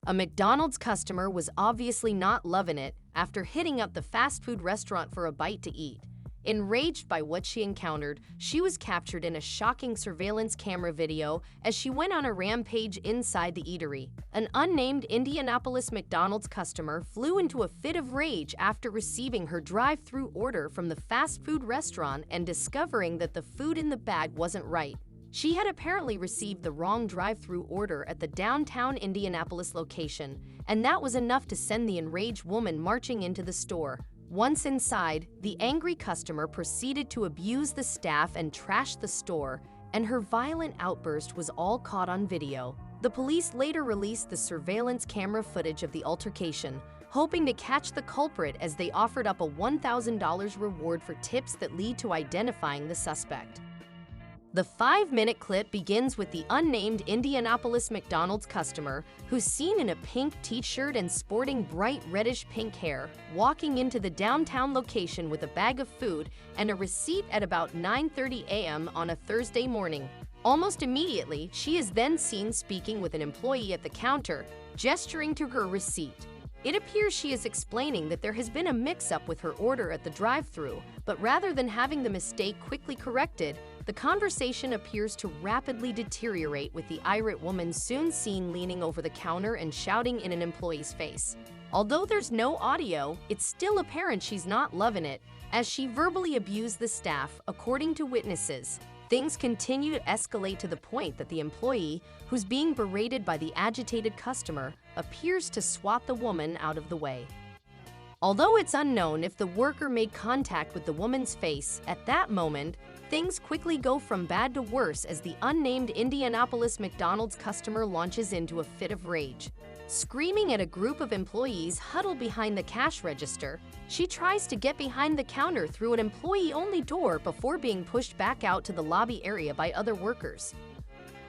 A McDonald's customer was obviously not loving it after hitting up the fast food restaurant for a bite to eat. Enraged by what she encountered, she was captured in a shocking surveillance camera video as she went on a rampage inside the eatery. An unnamed Indianapolis McDonald's customer flew into a fit of rage after receiving her drive-thru order from the fast food restaurant and discovering that the food in the bag wasn't right. She had apparently received the wrong drive-thru order at the downtown Indianapolis location, and that was enough to send the enraged woman marching into the store. Once inside, the angry customer proceeded to abuse the staff and trash the store, and her violent outburst was all caught on video. The police later released the surveillance camera footage of the altercation, hoping to catch the culprit as they offered up a $1,000 reward for tips that lead to identifying the suspect. The 5-minute clip begins with the unnamed Indianapolis McDonald's customer, who's seen in a pink t-shirt and sporting bright reddish-pink hair, walking into the downtown location with a bag of food and a receipt at about 9:30 a.m. on a Thursday morning. Almost immediately, she is then seen speaking with an employee at the counter, gesturing to her receipt. It appears she is explaining that there has been a mix-up with her order at the drive-thru, but rather than having the mistake quickly corrected, the conversation appears to rapidly deteriorate, with the irate woman soon seen leaning over the counter and shouting in an employee's face. Although there's no audio, it's still apparent she's not loving it, as she verbally abused the staff, according to witnesses. Things continue to escalate to the point that the employee, who's being berated by the agitated customer, appears to swat the woman out of the way. Although it's unknown if the worker made contact with the woman's face at that moment, things quickly go from bad to worse as the unnamed Indianapolis McDonald's customer launches into a fit of rage. Screaming at a group of employees huddled behind the cash register, she tries to get behind the counter through an employee-only door before being pushed back out to the lobby area by other workers.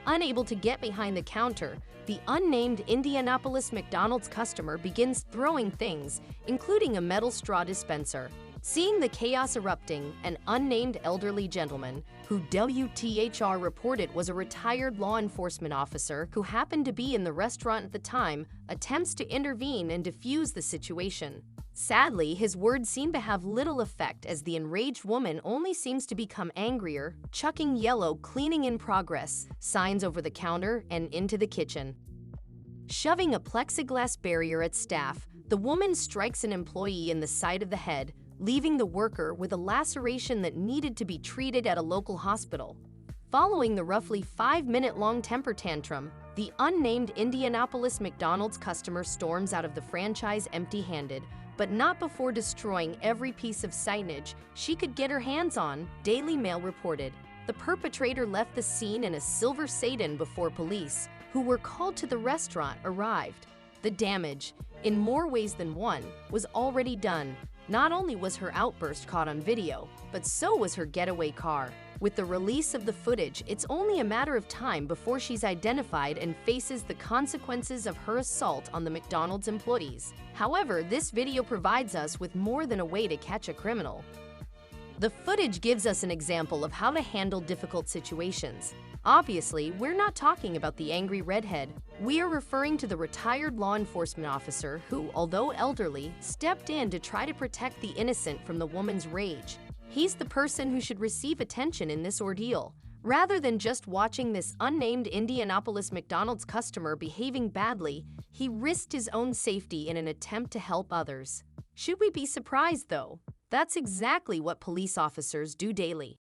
Unable to get behind the counter, the unnamed Indianapolis McDonald's customer begins throwing things, including a metal straw dispenser. Seeing the chaos erupting, an unnamed elderly gentleman, who WTHR reported was a retired law enforcement officer who happened to be in the restaurant at the time, attempts to intervene and defuse the situation. Sadly, his words seem to have little effect as the enraged woman only seems to become angrier, chucking yellow "cleaning in progress" signs over the counter and into the kitchen. Shoving a plexiglass barrier at staff, the woman strikes an employee in the side of the head, leaving the worker with a laceration that needed to be treated at a local hospital. Following the roughly 5-minute-long temper tantrum, the unnamed Indianapolis McDonald's customer storms out of the franchise empty-handed, but not before destroying every piece of signage she could get her hands on, Daily Mail reported. The perpetrator left the scene in a silver sedan before police, who were called to the restaurant, arrived. The damage, in more ways than one, was already done. Not only was her outburst caught on video, but so was her getaway car. With the release of the footage, it's only a matter of time before she's identified and faces the consequences of her assault on the McDonald's employees. However, this video provides us with more than a way to catch a criminal. The footage gives us an example of how to handle difficult situations. Obviously, we're not talking about the angry redhead. We are referring to the retired law enforcement officer who, although elderly, stepped in to try to protect the innocent from the woman's rage. He's the person who should receive attention in this ordeal. Rather than just watching this unnamed Indianapolis McDonald's customer behaving badly, he risked his own safety in an attempt to help others. Should we be surprised, though? That's exactly what police officers do daily.